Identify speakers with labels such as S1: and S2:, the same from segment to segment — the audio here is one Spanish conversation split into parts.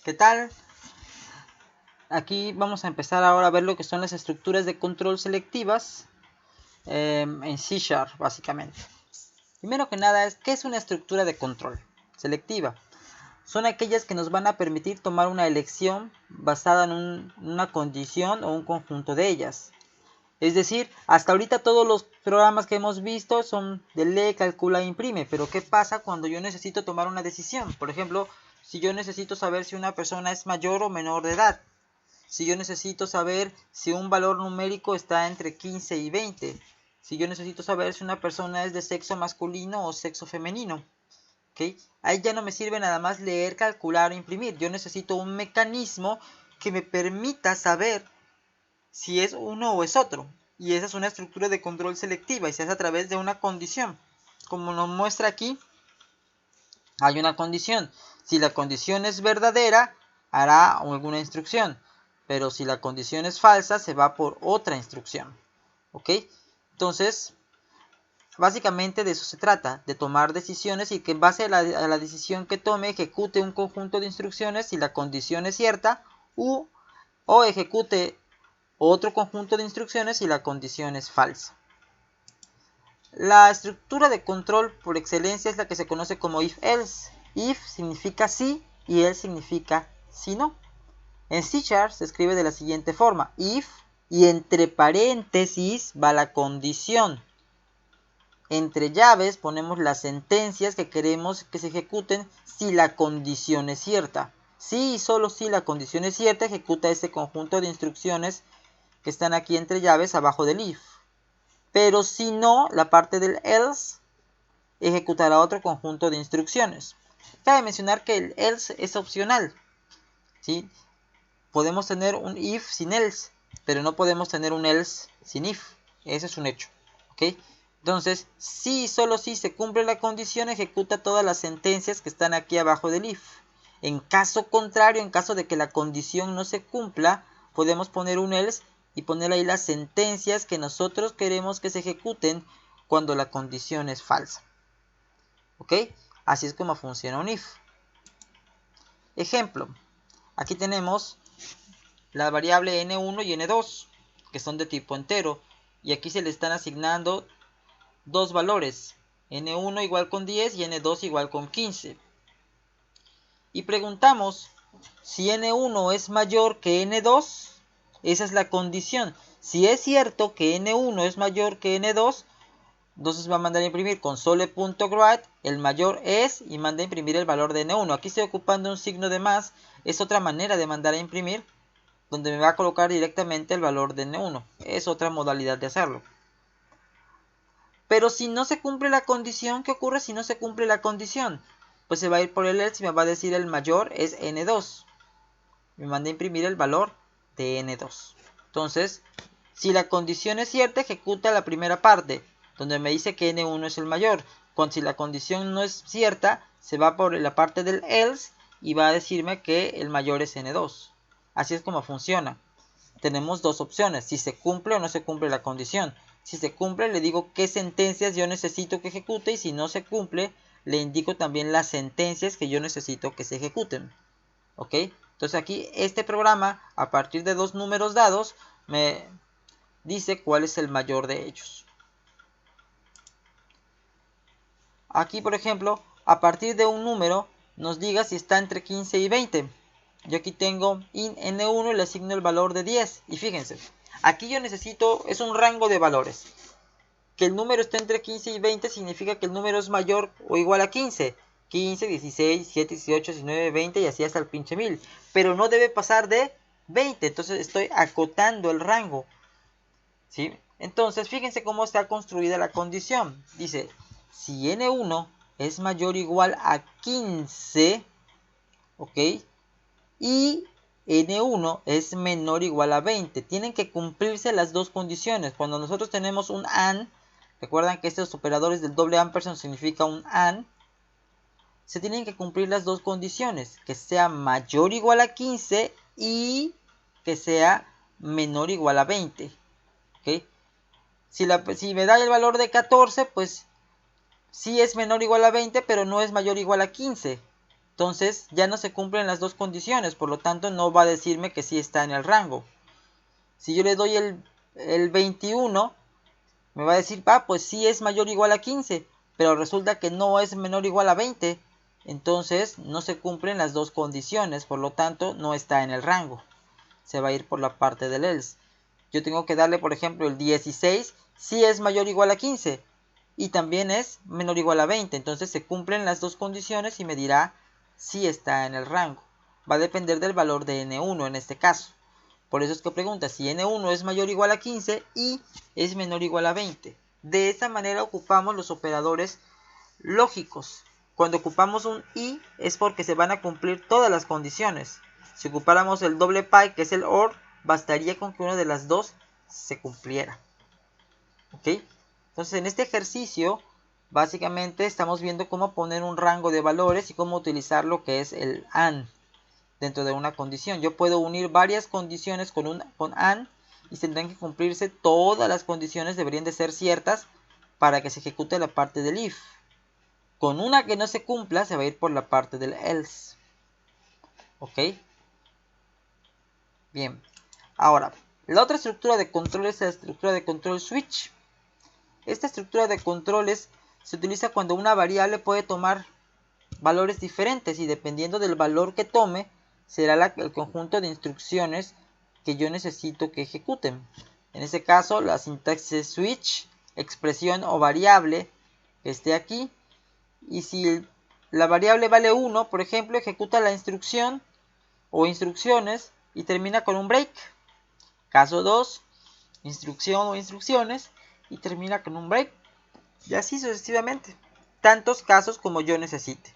S1: ¿Qué tal? Aquí vamos a empezar ahora a ver lo que son las estructuras de control selectivas en C#, básicamente. Primero que nada, ¿qué es una estructura de control selectiva? Son aquellas que nos van a permitir tomar una elección basada en una condición o un conjunto de ellas. Es decir, hasta ahorita todos los programas que hemos visto son de lee, calcula e imprime. Pero ¿qué pasa cuando yo necesito tomar una decisión? Por ejemplo, si yo necesito saber si una persona es mayor o menor de edad. Si yo necesito saber si un valor numérico está entre 15 y 20. Si yo necesito saber si una persona es de sexo masculino o sexo femenino. ¿Okay? Ahí ya no me sirve nada más leer, calcular o imprimir. Yo necesito un mecanismo que me permita saber si es uno o es otro. Y esa es una estructura de control selectiva y se hace a través de una condición. Como nos muestra aquí, hay una condición. Si la condición es verdadera, hará alguna instrucción. Pero si la condición es falsa, se va por otra instrucción. ¿Ok? Entonces, básicamente de eso se trata, de tomar decisiones y que en base a la decisión que tome, ejecute un conjunto de instrucciones si la condición es cierta o ejecute otro conjunto de instrucciones si la condición es falsa. La estructura de control por excelencia es la que se conoce como if-else. If significa sí y else significa si no. En C# se escribe de la siguiente forma: if y entre paréntesis va la condición. Entre llaves ponemos las sentencias que queremos que se ejecuten si la condición es cierta. Si y solo si la condición es cierta, ejecuta este conjunto de instrucciones que están aquí entre llaves abajo del if. Pero si no, la parte del else ejecutará otro conjunto de instrucciones. Cabe mencionar que el else es opcional, ¿sí? Podemos tener un if sin else, pero no podemos tener un else sin if. Ese es un hecho, ¿ok? Entonces, si y solo si se cumple la condición, ejecuta todas las sentencias que están aquí abajo del if. En caso contrario, en caso de que la condición no se cumpla, podemos poner un else y poner ahí las sentencias que nosotros queremos que se ejecuten cuando la condición es falsa. ¿Ok? Así es como funciona un if. Ejemplo. Aquí tenemos la variable n1 y n2, que son de tipo entero. Y aquí se le están asignando dos valores. n1 igual con 10 y n2 igual con 15. Y preguntamos si n1 es mayor que n2. Esa es la condición. Si es cierto que n1 es mayor que n2, entonces va a mandar a imprimir console.write, el mayor es, y manda a imprimir el valor de n1. Aquí estoy ocupando un signo de más, es otra manera de mandar a imprimir, donde me va a colocar directamente el valor de n1. Es otra modalidad de hacerlo. Pero si no se cumple la condición, ¿qué ocurre si no se cumple la condición? Pues se va a ir por el else y me va a decir el mayor es n2. Me manda a imprimir el valor de n2. Entonces, si la condición es cierta, ejecuta la primera parte, donde me dice que n1 es el mayor. Si la condición no es cierta, se va por la parte del else y va a decirme que el mayor es n2. Así es como funciona. Tenemos dos opciones, si se cumple o no se cumple la condición. Si se cumple, le digo qué sentencias yo necesito que ejecute, y si no se cumple, le indico también las sentencias que yo necesito que se ejecuten. ¿Ok? Entonces aquí este programa, a partir de dos números dados, me dice cuál es el mayor de ellos. Aquí, por ejemplo, a partir de un número, nos diga si está entre 15 y 20. Yo aquí tengo int n1 y le asigno el valor de 10. Y fíjense, aquí yo necesito, es un rango de valores. Que el número esté entre 15 y 20 significa que el número es mayor o igual a 15. 15, 16, 17, 18, 19, 20 y así hasta el pinche 1000. Pero no debe pasar de 20. Entonces estoy acotando el rango. ¿Sí? Entonces fíjense cómo está construida la condición. Dice, si n1 es mayor o igual a 15, ¿ok? Y n1 es menor o igual a 20. Tienen que cumplirse las dos condiciones. Cuando nosotros tenemos un AND, recuerdan que estos operadores del doble ampersand significa un AND, se tienen que cumplir las dos condiciones, que sea mayor o igual a 15 y que sea menor o igual a 20. ¿Ok? Si me da el valor de 14, pues sí es menor o igual a 20, pero no es mayor o igual a 15. Entonces ya no se cumplen las dos condiciones, por lo tanto no va a decirme que sí está en el rango. Si yo le doy el 21, me va a decir, pues sí es mayor o igual a 15, pero resulta que no es menor o igual a 20. Entonces no se cumplen las dos condiciones, por lo tanto no está en el rango. Se va a ir por la parte del else. Yo tengo que darle, por ejemplo, el 16, si es mayor o igual a 15, y también es menor o igual a 20. Entonces se cumplen las dos condiciones y me dirá si está en el rango. Va a depender del valor de n1 en este caso. Por eso es que pregunta si n1 es mayor o igual a 15 y es menor o igual a 20. De esa manera ocupamos los operadores lógicos. Cuando ocupamos un y es porque se van a cumplir todas las condiciones. Si ocupáramos el doble pi, que es el OR, bastaría con que una de las dos se cumpliera. ¿Ok? Entonces en este ejercicio básicamente estamos viendo cómo poner un rango de valores y cómo utilizar lo que es el AND dentro de una condición. Yo puedo unir varias condiciones con AND y tendrán que cumplirse todas las condiciones, deberían de ser ciertas para que se ejecute la parte del if. Con una que no se cumpla se va a ir por la parte del else. ¿Ok? Bien. Ahora, la otra estructura de control es la estructura de control switch. Esta estructura de controles se utiliza cuando una variable puede tomar valores diferentes y dependiendo del valor que tome será el conjunto de instrucciones que yo necesito que ejecuten. En este caso la sintaxis es switch, expresión o variable que esté aquí, y si la variable vale 1, por ejemplo, ejecuta la instrucción o instrucciones y termina con un break. Caso 2, instrucción o instrucciones y termina con un break. Y así sucesivamente. Tantos casos como yo necesite.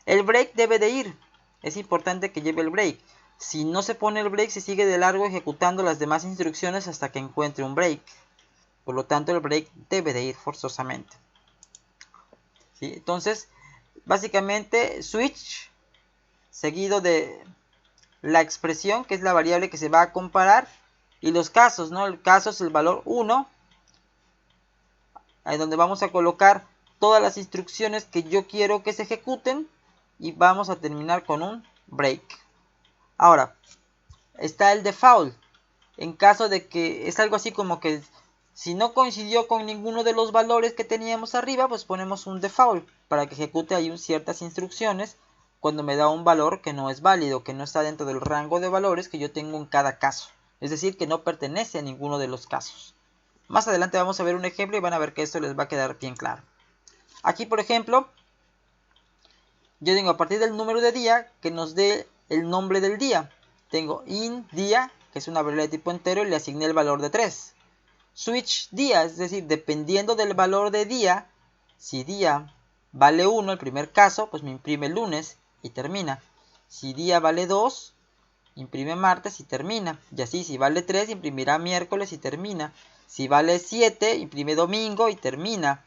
S1: El break debe de ir. Es importante que lleve el break. Si no se pone el break, se sigue de largo ejecutando las demás instrucciones hasta que encuentre un break. Por lo tanto, el break debe de ir forzosamente. ¿Sí? Entonces, básicamente, switch seguido de la expresión, que es la variable que se va a comparar, y los casos, ¿no? El caso es el valor 1, ahí donde vamos a colocar todas las instrucciones que yo quiero que se ejecuten, y vamos a terminar con un break. Ahora, está el default. En caso de que es algo así como que si no coincidió con ninguno de los valores que teníamos arriba, pues ponemos un default para que ejecute ahí ciertas instrucciones cuando me da un valor que no es válido, que no está dentro del rango de valores que yo tengo en cada caso. Es decir, que no pertenece a ninguno de los casos. Más adelante vamos a ver un ejemplo y van a ver que esto les va a quedar bien claro. Aquí, por ejemplo, yo tengo a partir del número de día que nos dé el nombre del día. Tengo in día, que es una variable de tipo entero, y le asigné el valor de 3. Switch día, es decir, dependiendo del valor de día, si día vale 1, el primer caso, pues me imprime lunes y termina. Si día vale 2, imprime martes y termina. Y así, si vale 3, imprimirá miércoles y termina. Si vale 7, imprime domingo y termina.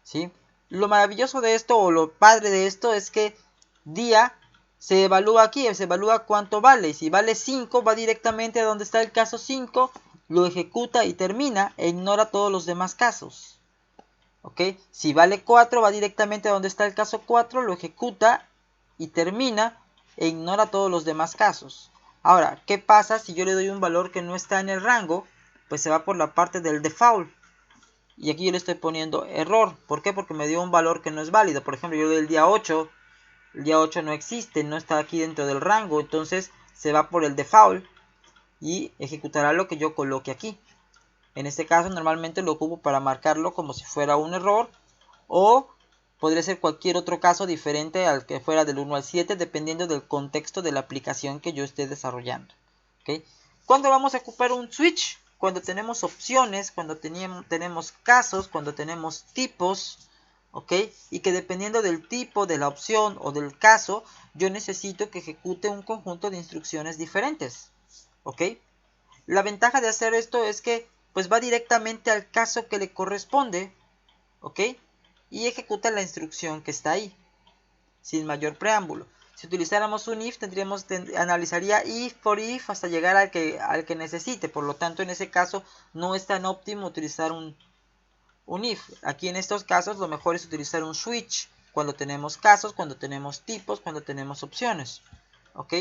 S1: ¿Sí? Lo maravilloso de esto, o lo padre de esto, es que día se evalúa aquí, se evalúa cuánto vale. Y si vale 5, va directamente a donde está el caso 5, lo ejecuta y termina, e ignora todos los demás casos. ¿Ok? Si vale 4, va directamente a donde está el caso 4, lo ejecuta y termina, e ignora todos los demás casos. Ahora, ¿qué pasa si yo le doy un valor que no está en el rango? Pues se va por la parte del default. Y aquí yo le estoy poniendo error. ¿Por qué? Porque me dio un valor que no es válido. Por ejemplo, yo le doy el día 8. El día 8 no existe, no está aquí dentro del rango. Entonces se va por el default y ejecutará lo que yo coloque aquí. En este caso normalmente lo ocupo para marcarlo como si fuera un error. O podría ser cualquier otro caso diferente al que fuera del 1 al 7. Dependiendo del contexto de la aplicación que yo esté desarrollando. ¿Okay? ¿Cuándo vamos a ocupar un switch? Cuando tenemos opciones, cuando tenemos casos, cuando tenemos tipos, ¿ok? Y que dependiendo del tipo, de la opción o del caso, yo necesito que ejecute un conjunto de instrucciones diferentes, ¿ok? La ventaja de hacer esto es que pues va directamente al caso que le corresponde, ¿ok? Y ejecuta la instrucción que está ahí, sin mayor preámbulo. Si utilizáramos un if, analizaría if por if hasta llegar al que necesite. Por lo tanto, en ese caso no es tan óptimo utilizar un if. Aquí en estos casos lo mejor es utilizar un switch. cuando tenemos casos, cuando tenemos tipos, cuando tenemos opciones. ¿Ok?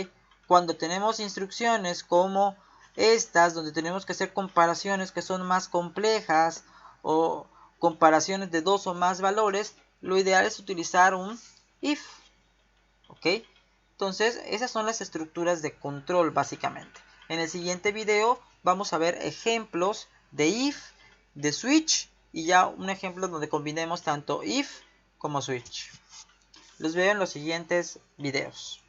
S1: Cuando tenemos instrucciones como estas, donde tenemos que hacer comparaciones que son más complejas o comparaciones de dos o más valores, lo ideal es utilizar un if. ¿Ok? Entonces, esas son las estructuras de control básicamente. En el siguiente video vamos a ver ejemplos de if, de switch y ya un ejemplo donde combinemos tanto if como switch. Los veo en los siguientes videos.